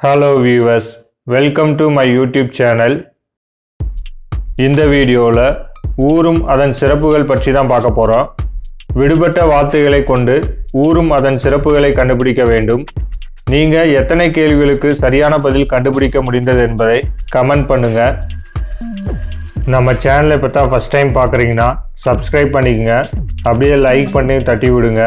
Hello viewers, welcome to my YouTube channel. இந்த வீடியோவில் ஊரும் அதன் சிறப்புகள் பற்றி தான் பார்க்க போகிறோம். விடுபட்ட வார்த்தைகளை கொண்டு ஊரும் அதன் சிறப்புகளை கண்டுபிடிக்க வேண்டும். நீங்கள் எத்தனை கேள்விகளுக்கு சரியான பதில் கண்டுபிடிக்க முடிந்தது என்பதை கமெண்ட் பண்ணுங்கள். நம்ம சேனலை இப்போ தான் ஃபஸ்ட் டைம் பார்க்குறீங்கன்னா சப்ஸ்கிரைப் பண்ணிக்கங்க, அப்படியே லைக் பண்ணி தட்டி விடுங்க.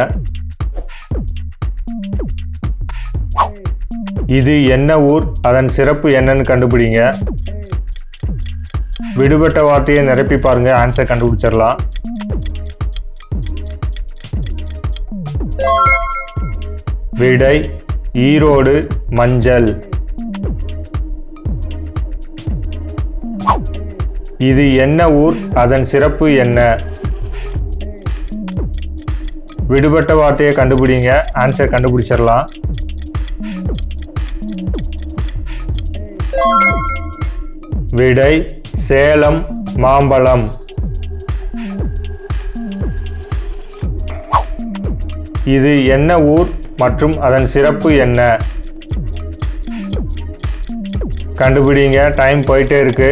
இது என்ன ஊர், அதன் சிறப்பு என்னன்னு கண்டுபிடிங்க. விடுபட்ட வார்த்தையை நிரப்பி பாருங்க, ஆன்சர் கண்டுபிடிச்சிடலாம். விடை ஈரோடு மஞ்சள். இது என்ன ஊர், அதன் சிறப்பு என்ன? விடுபட்ட வார்த்தையை கண்டுபிடிங்க, ஆன்சர் கண்டுபிடிச்சிடலாம். விடை சேலம் மாம்பழம். இது என்ன ஊர் மற்றும் அதன் சிறப்பு என்ன? கண்டுபிடிங்க, டைம் போயிட்டே இருக்கு.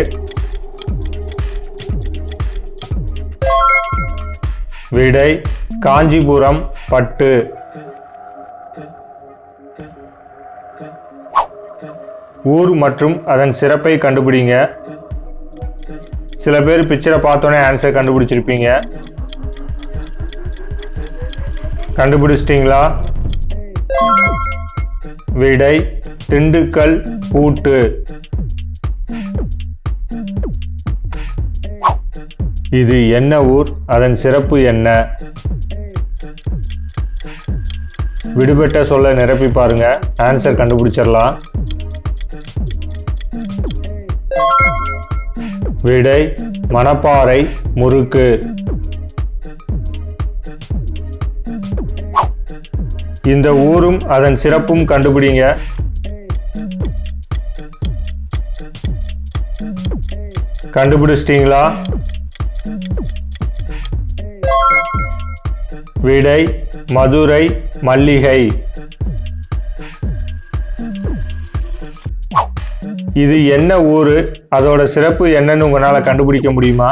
விடை காஞ்சிபுரம் பட்டு. ஊர் மற்றும் அதன் சிறப்பை கண்டுபிடிங்க. சில பேர் பிக்சரை பார்த்தோன்னே ஆன்சர் கண்டுபிடிச்சிருப்பீங்க. கண்டுபிடிச்சிட்டிங்களா? விடை திண்டுக்கல் பூட்டு. இது என்ன ஊர், அதன் சிறப்பு என்ன? விடுபட்ட சொல்ல நிரப்பி பாருங்க, ஆன்சர் கண்டுபிடிச்சிடலாம். விடை மணப்பாறை முறுக்கு. இந்த ஊரும் அதன் சிறப்பும் கண்டுபிடிங்க. கண்டுபிடிச்சிட்டீங்களா? விடை மதுரை மல்லிகை. இது என்ன ஊரு, அதோட சிறப்பு என்னன்னு உங்களால கண்டுபிடிக்க முடியுமா?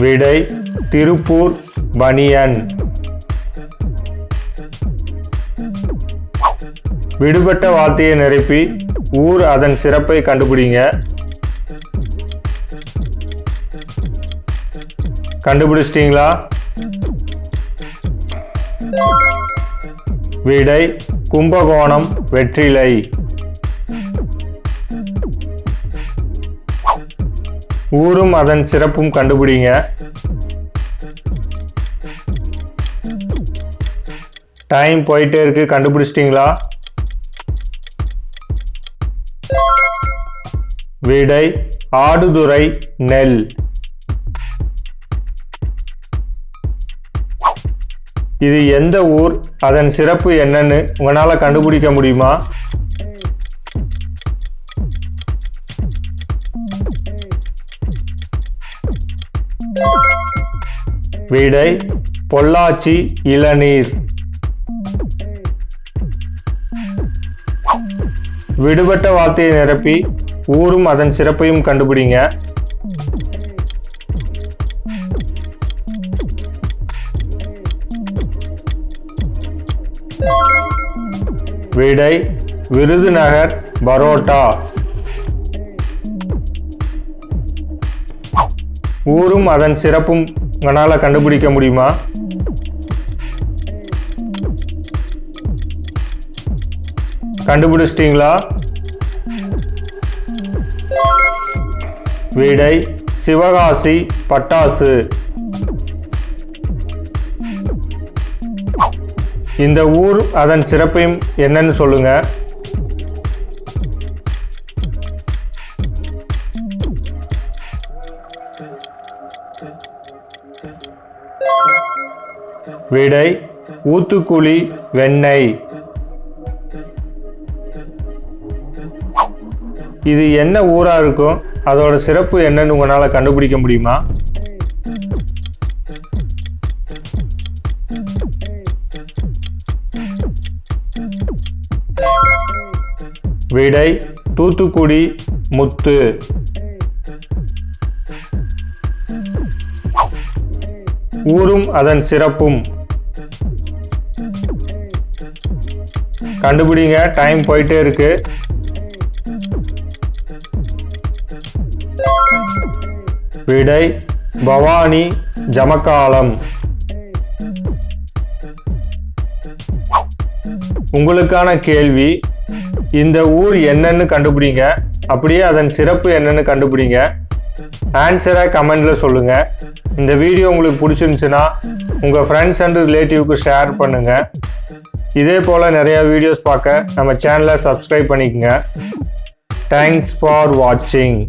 விடை திருப்பூர் பனியன். விடுபட்ட வார்த்தையை நிரப்பி ஊர் அதன் சிறப்பை கண்டுபிடிங்க. கண்டுபிடிச்சிட்டீங்களா? விடை கும்பகோணம் வெற்றிலை. ஊரும் அதன் சிறப்பும் கண்டுபிடிங்க. டைம் போயிட்டே இருக்கு, கண்டுபிடிச்சிட்டீங்களா? விடை ஆடுதுறை நெல். இது எந்த ஊர், அதன் சிறப்பு என்னன்னு உங்களால கண்டுபிடிக்க முடியுமா? விடை பொள்ளாச்சி இளநீர். விடுபட்ட வார்த்தையை நிரப்பி ஊரும் அதன் சிறப்பையும் கண்டுபிடிங்க. விடை விருதுநகர் பரோட்டா. ஊரும் அதன் சிறப்பும் உங்களால கண்டுபிடிக்க முடியுமா? கண்டுபிடிச்சிட்டீங்களா? விடை சிவகாசி பட்டாசு. இந்த ஊர் அதன் சிறப்பையும் என்னன்னு சொல்லுங்க. விடை ஊத்துக்குளி வெண்ணெய். இது என்ன ஊரா இருக்கும், அதோட சிறப்பு என்னன்னு உங்களால கண்டுபிடிக்க முடியுமா? விடை தூத்துக்குடி முத்து. ஊரும் அதன் சிறப்பும். கண்டுபிடிங்க, டைம் போயிட்டே இருக்கு. விடை பவானி ஜமக்காலம். உங்களுக்கான கேள்வி, இந்த ஊர் என்னன்னு கண்டுபிடிங்க, அப்படியே அதன் சிறப்பு என்னன்னு கண்டுபிடிங்க. ஆன்சரை கமெண்ட்ல சொல்லுங்க. இந்த வீடியோ உங்களுக்கு பிடிச்சிருந்துச்சுன்னா உங்கள் ஃப்ரெண்ட்ஸ் அண்ட் ரிலேட்டிவ்க்கு ஷேர் பண்ணுங்க. இதே போல் நிறைய வீடியோஸ் பார்க்க நம்ம சேனலை சப்ஸ்கிரைப் பண்ணிக்கங்க. தேங்க்ஸ் ஃபார் வாட்சிங்.